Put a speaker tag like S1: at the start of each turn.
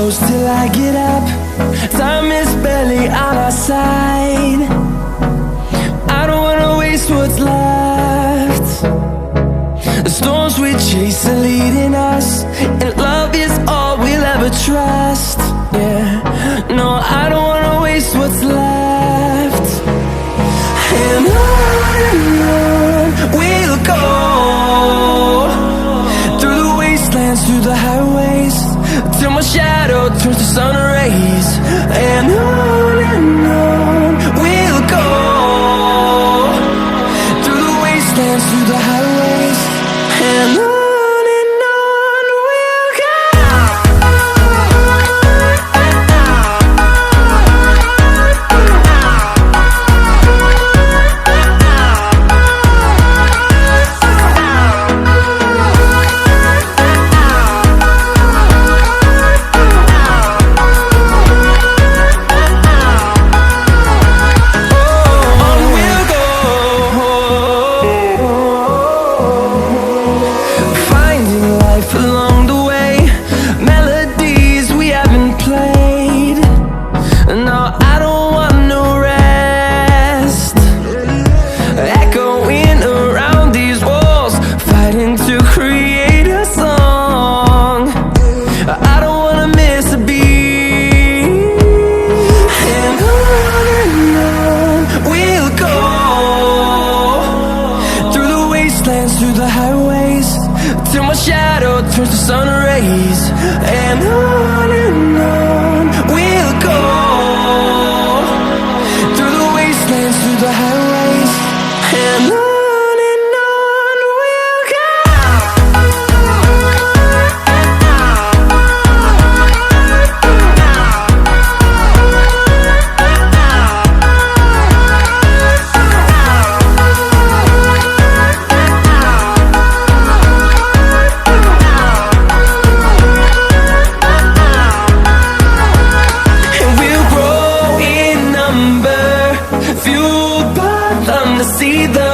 S1: close till I get up. Time is barely on our side. I don't wanna waste what's left. The storms we chase are leading us, and love is all we'll ever trust. Yeah, no, I don't wanna waste what's left. And on we'll go, through the wastelands, through the highways, till my shadow turns to sun rays. And on we'll go, through the wastelands, through the highways, and on we'll go. Along the way, melodies we haven't played. No, I don't want no rest. Echoing around these walls, fighting to create a song. I don't wanna miss a beat. And on we'll go, through the wastelands, through the highways, till my shadow turns to sun rays. And on we'll go, through the wastelands, through the highways, and on we'll go. Fueled by them to see the